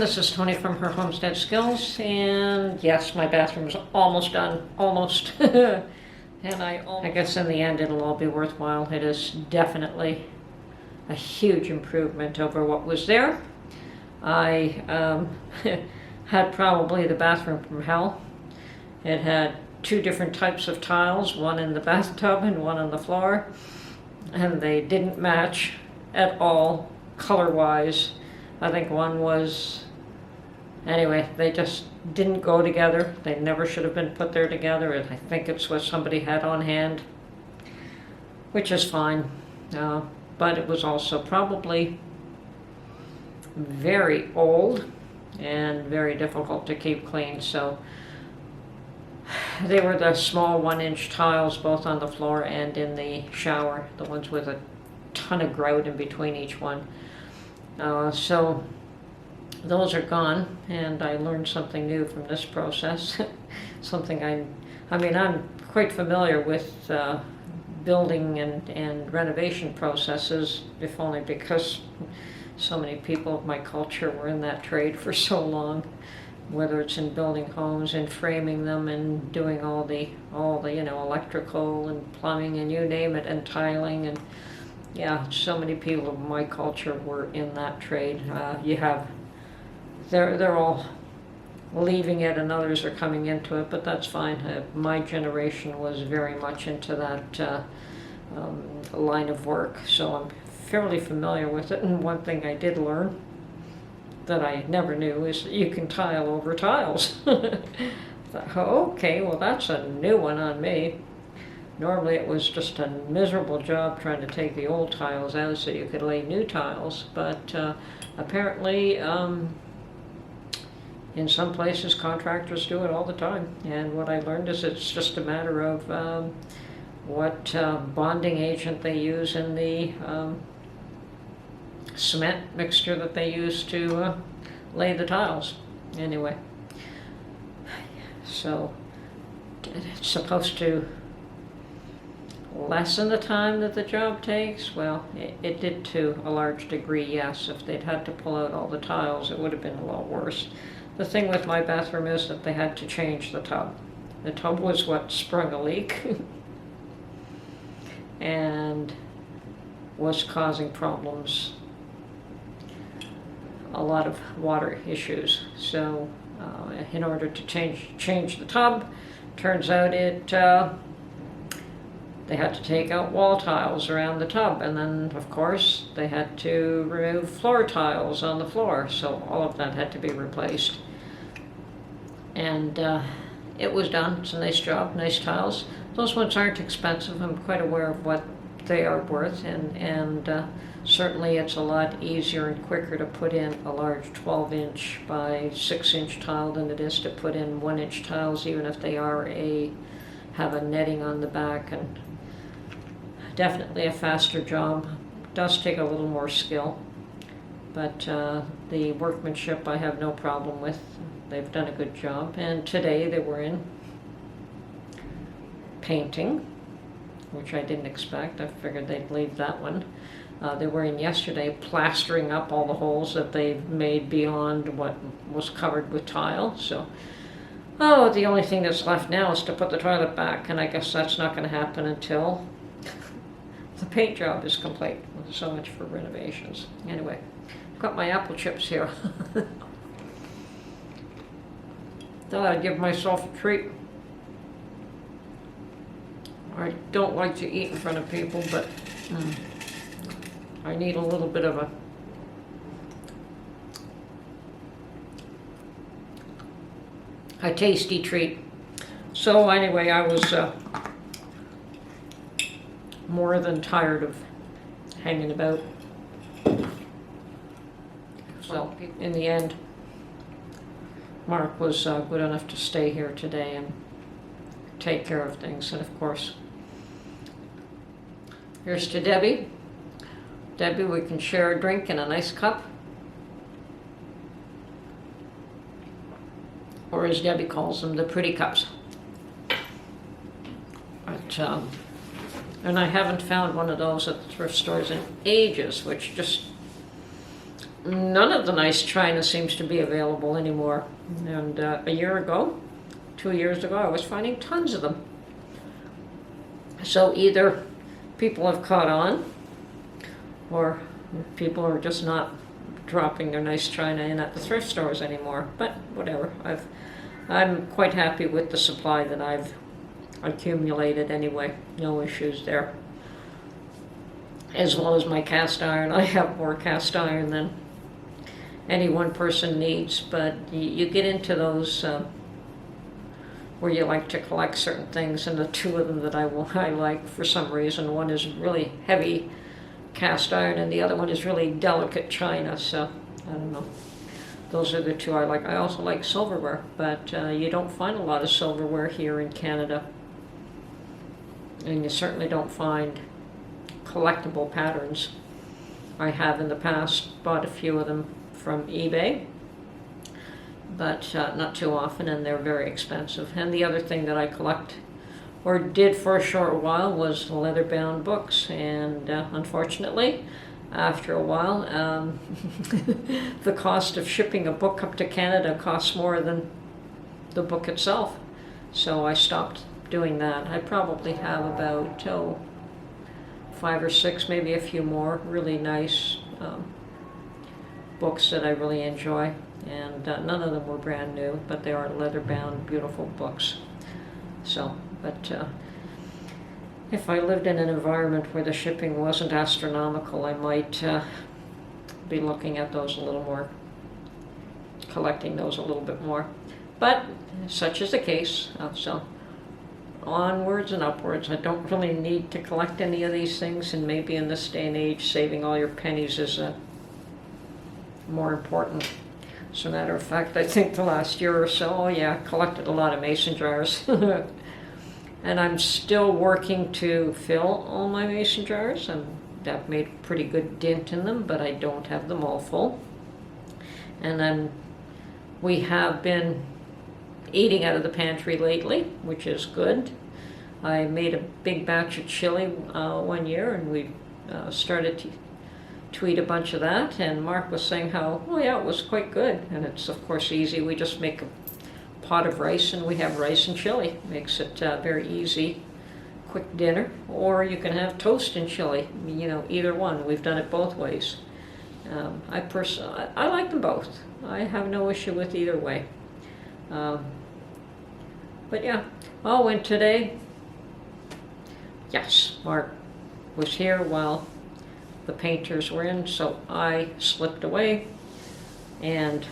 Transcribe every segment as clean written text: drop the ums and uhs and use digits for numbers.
this is Tony from her Homestead Skills, and yes, my bathroom's almost done, almost. And I guess in the end it'll all be worthwhile. It is definitely a huge improvement over what was there. I had probably the bathroom from hell. It had two different types of tiles, one in the bathtub and one on the floor, and they didn't match at all color-wise. I think one was, anyway, they just didn't go together. They never should have been put there together. And I think it's what somebody had on hand, which is fine. But it was also probably very old and very difficult to keep clean. So they were the small 1-inch tiles, both on the floor and in the shower, the ones with a ton of grout in between each one. So those are gone, and I learned something new from this process. Something I mean, I'm quite familiar with building and renovation processes, if only because so many people of my culture were in that trade for so long, whether it's in building homes and framing them and doing all the electrical and plumbing and you name it, and tiling, and yeah, so many people of my culture were in that trade. They're all leaving it and others are coming into it, but that's fine. My generation was very much into that line of work, so I'm fairly familiar with it. And one thing I did learn that I never knew is that you can tile over tiles. Okay, well that's a new one on me. Normally it was just a miserable job trying to take the old tiles out so you could lay new tiles, but apparently in some places contractors do it all the time. And what I learned is it's just a matter of what bonding agent they use in the cement mixture that they use to lay the tiles. Anyway, so it's supposed to lessen the time that the job takes. Well, it did to a large degree, yes. If they'd had to pull out all the tiles, it would have been a lot worse. The thing with my bathroom is that they had to change the tub. The tub was what sprung a leak and was causing problems, a lot of water issues. So in order to change the tub, turns out they had to take out wall tiles around the tub, and then of course they had to remove floor tiles on the floor, so all of that had to be replaced. And it was done. It's a nice job, nice tiles. Those ones aren't expensive. I'm quite aware of what they are worth, and certainly it's a lot easier and quicker to put in a large 12-inch by 6-inch tile than it is to put in 1-inch tiles, even if they have a netting on the back. And definitely a faster job. It does take a little more skill, but the workmanship I have no problem with. They've done a good job. And today they were in painting, which I didn't expect. I figured they'd leave that one. They were in yesterday plastering up all the holes that they've made beyond what was covered with tile. So, the only thing that's left now is to put the toilet back, and I guess that's not going to happen until the paint job is complete. So much for renovations. Anyway, I've got my apple chips here. Thought I'd give myself a treat. I don't like to eat in front of people, but I need a little bit of a tasty treat. So anyway, I was more than tired of hanging about. So in the end, Mark was good enough to stay here today and take care of things. And of course, here's to Debbie. Debbie, we can share a drink in a nice cup. Or as Debbie calls them, the pretty cups. But, and I haven't found one of those at the thrift stores in ages, which just none of the nice china seems to be available anymore. And a year ago, 2 years ago, I was finding tons of them. So either people have caught on, or people are just not dropping their nice china in at the thrift stores anymore. But whatever, I'm quite happy with the supply that I've accumulated anyway. No issues there. As well as my cast iron. I have more cast iron than any one person needs, but you get into those where you like to collect certain things, and the two of them that I like for some reason, one is really heavy cast iron and the other one is really delicate china, so I don't know. Those are the two I like. I also like silverware, but you don't find a lot of silverware here in Canada, and you certainly don't find collectible patterns. I have in the past bought a few of them from eBay, but not too often, and they're very expensive. And the other thing that I collect, or did for a short while, was leather-bound books, and unfortunately, after a while, the cost of shipping a book up to Canada costs more than the book itself, so I stopped doing that. I probably have about 5 or 6, maybe a few more really nice books that I really enjoy, and none of them were brand new, but they are leather-bound, beautiful books. So, but if I lived in an environment where the shipping wasn't astronomical, I might be looking at those a little more, collecting those a little bit more. But such is the case, so onwards and upwards. I don't really need to collect any of these things, and maybe in this day and age, saving all your pennies is more important. As a matter of fact, I think the last year or so, collected a lot of mason jars. And I'm still working to fill all my mason jars, and I've made a pretty good dent in them, but I don't have them all full. And then we have been eating out of the pantry lately, which is good. I made a big batch of chili one year, and we started to eat a bunch of that, and Mark was saying how, it was quite good. And it's of course easy. We just make a pot of rice and we have rice and chili. Makes it very easy, quick dinner. Or you can have toast and chili, either one. We've done it both ways. I like them both. I have no issue with either way. But and today, yes, Mark was here while the painters were in, so I slipped away, and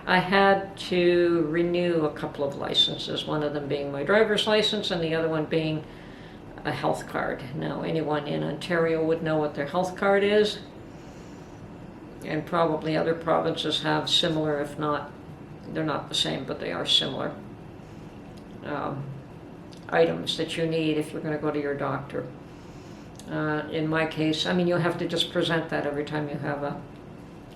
I had to renew a couple of licenses, one of them being my driver's license and the other one being a health card. Now, anyone in Ontario would know what their health card is, and probably other provinces have similar, if not, they're not the same, but they are similar items that you need if you're going to go to your doctor. In my case, you'll have to just present that every time you have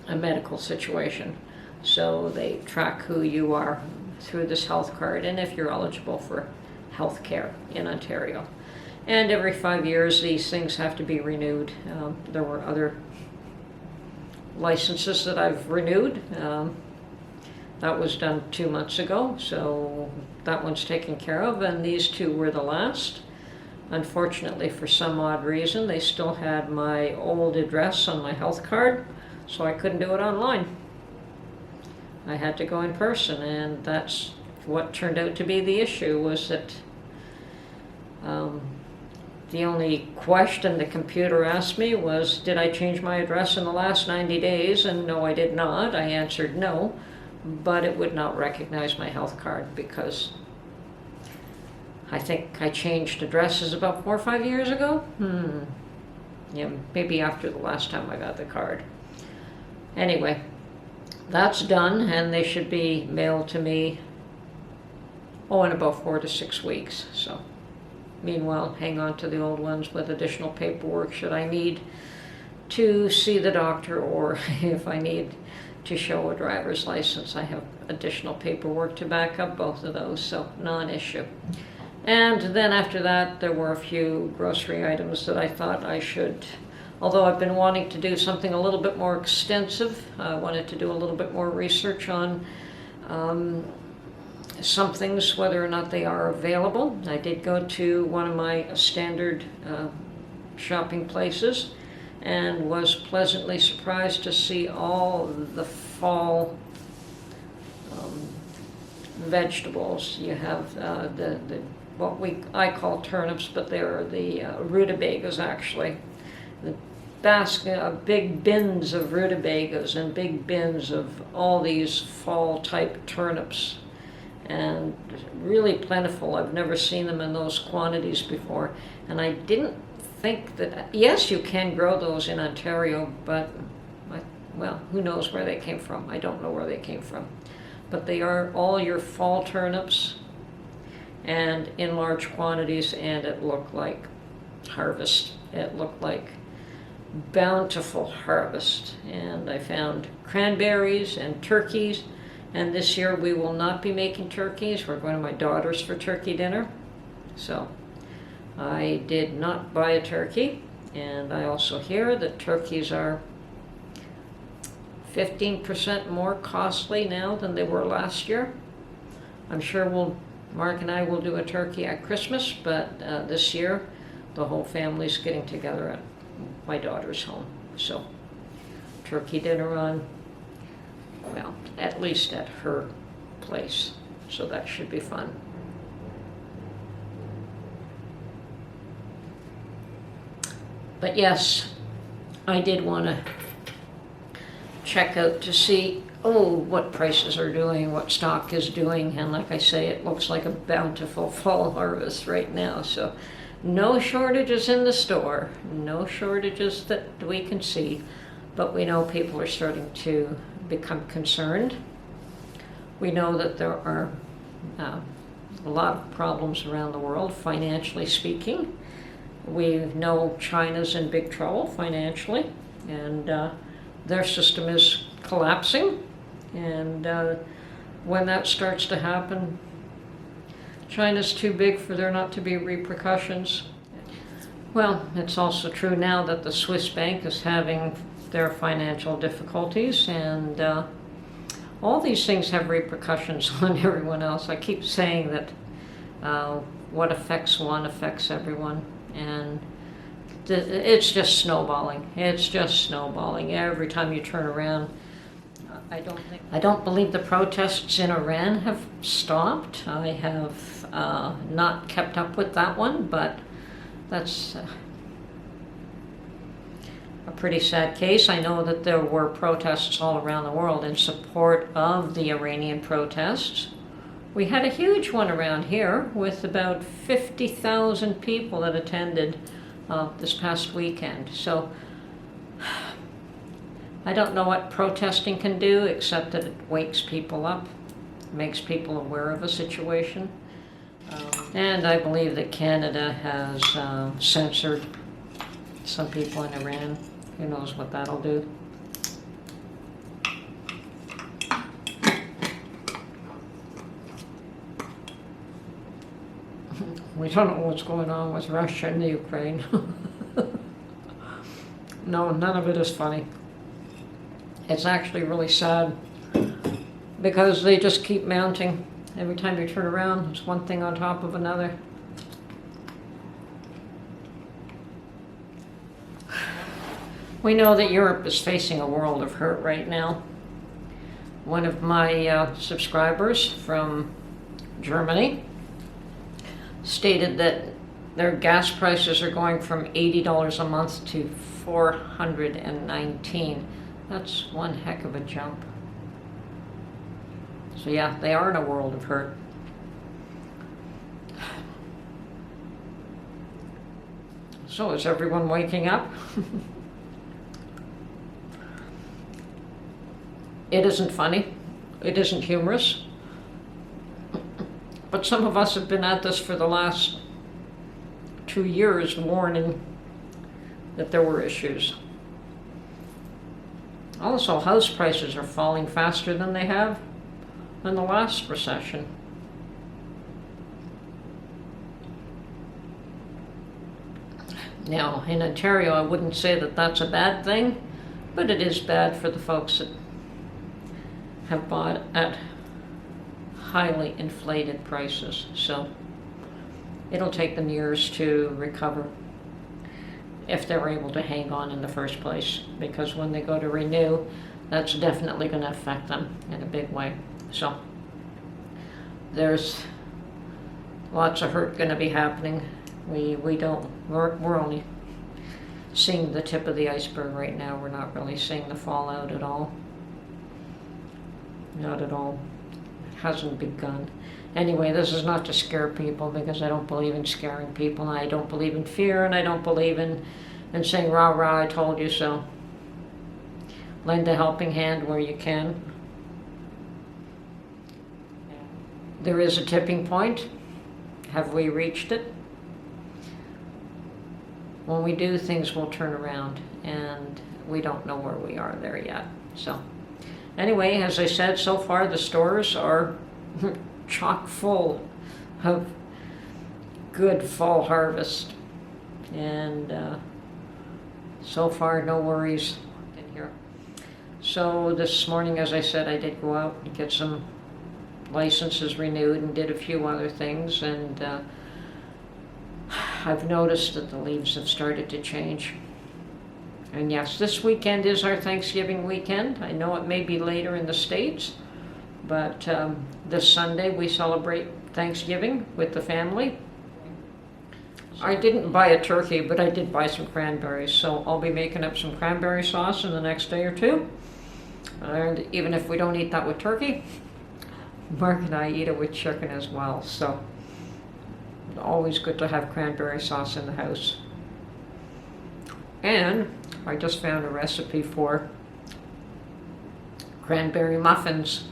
a medical situation. So they track who you are through this health card, and if you're eligible for health care in Ontario. And every 5 years these things have to be renewed. There were other licenses that I've renewed. That was done 2 months ago, so that one's taken care of, and these two were the last. Unfortunately, for some odd reason, they still had my old address on my health card, so I couldn't do it online. I had to go in person, and that's what turned out to be the issue, was that the only question the computer asked me was, did I change my address in the last 90 days? And no, I did not. I answered no, but it would not recognize my health card because I think I changed addresses about 4 or 5 years ago. Maybe after the last time I got the card. Anyway, that's done, and they should be mailed to me, in about 4 to 6 weeks. So, meanwhile, hang on to the old ones with additional paperwork should I need to see the doctor, or if I need to show a driver's license. I have additional paperwork to back up both of those, so non-issue. And then after that, there were a few grocery items that I thought I should although I've been wanting to do something a little bit more extensive. I wanted to do a little bit more research on some things, whether or not they are available. I did go to one of my standard shopping places and was pleasantly surprised to see all the fall vegetables. You have what I call turnips, but they're the rutabagas actually. The basket, big bins of rutabagas and big bins of all these fall type turnips, and really plentiful. I've never seen them in those quantities before, and I didn't think that, yes, you can grow those in Ontario, but well, who knows where they came from. I don't know where they came from. But they are all your fall turnips and in large quantities, and it looked like harvest. It looked like bountiful harvest. And I found cranberries and turkeys, and this year we will not be making turkeys. We're going to my daughter's for turkey dinner. So I did not buy a turkey, and I also hear that turkeys are 15% more costly now than they were last year. I'm sure Mark and I will do a turkey at Christmas, but this year the whole family's getting together at my daughter's home. So turkey dinner on, well, at least at her place. So that should be fun. But yes, I did want to check out to see, what prices are doing, what stock is doing, and like I say, it looks like a bountiful fall harvest right now. So no shortages in the store, no shortages that we can see, but we know people are starting to become concerned. We know that there are a lot of problems around the world, financially speaking. We know China's in big trouble financially, and their system is collapsing, and when that starts to happen, China's too big for there not to be repercussions. Well, it's also true now that the Swiss bank is having their financial difficulties, and all these things have repercussions on everyone else. I keep saying that what affects one affects everyone, and it's just snowballing. It's just snowballing. Every time you turn around, I don't believe the protests in Iran have stopped. I have not kept up with that one, but that's a pretty sad case. I know that there were protests all around the world in support of the Iranian protests. We had a huge one around here with about 50,000 people that attended this past weekend. So I don't know what protesting can do, except that it wakes people up, makes people aware of a situation. And I believe that Canada has censored some people in Iran. Who knows what that'll do. We don't know what's going on with Russia and the Ukraine. No, none of it is funny. It's actually really sad because they just keep mounting. Every time you turn around, it's one thing on top of another. We know that Europe is facing a world of hurt right now. One of my subscribers from Germany stated that their gas prices are going from $80 a month to $419. That's one heck of a jump. So yeah, they are in a world of hurt. So is everyone waking up? It isn't funny. It isn't humorous. But some of us have been at this for the last 2 years, warning that there were issues. Also, house prices are falling faster than they have in the last recession. Now, in Ontario, I wouldn't say that that's a bad thing, but it is bad for the folks that have bought at highly inflated prices. So it'll take them years to recover if they're able to hang on in the first place, because when they go to renew, that's definitely going to affect them in a big way. So there's lots of hurt going to be happening. We're only seeing the tip of the iceberg right now. We're not really seeing the fallout at all. Not at all. It hasn't begun. Anyway, this is not to scare people, because I don't believe in scaring people, and I don't believe in fear, and I don't believe in saying, rah, rah, I told you so. Lend a helping hand where you can. There is a tipping point. Have we reached it? When we do, things will turn around, and we don't know where we are there yet. So anyway, as I said, so far the stores are chock full of good fall harvest, and so far no worries in here. So this morning, as I said, I did go out and get some licenses renewed and did a few other things, and I've noticed that the leaves have started to change. And yes, this weekend is our Thanksgiving weekend. I know it may be later in the States, but this Sunday we celebrate Thanksgiving with the family. I didn't buy a turkey, but I did buy some cranberries, so I'll be making up some cranberry sauce in the next day or two. And even if we don't eat that with turkey, Mark and I eat it with chicken as well, so always good to have cranberry sauce in the house. And I just found a recipe for cranberry muffins,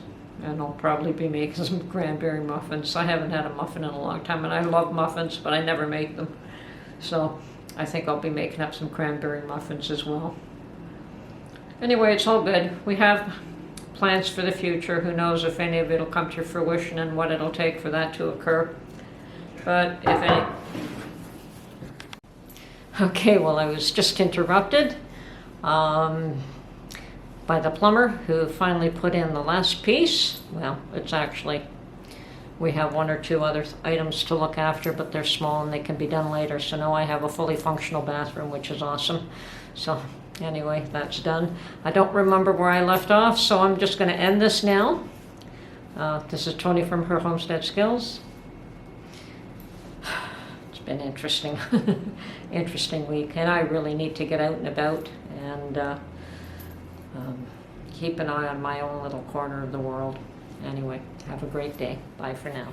and I'll probably be making some cranberry muffins. I haven't had a muffin in a long time, and I love muffins, but I never make them. So I think I'll be making up some cranberry muffins as well. Anyway, it's all good. We have plans for the future. Who knows if any of it will come to fruition and what it'll take for that to occur. But if any... Okay, well, I was just interrupted by the plumber, who finally put in the last piece. Well, it's actually, we have one or two other items to look after, but they're small and they can be done later. So now I have a fully functional bathroom, which is awesome. So anyway, that's done. I don't remember where I left off, so I'm just going to end this now. This is Tony from Her Homestead Skills. It's been interesting. Interesting week, and I really need to get out and about and keep an eye on my own little corner of the world. Anyway, have a great day. Bye for now.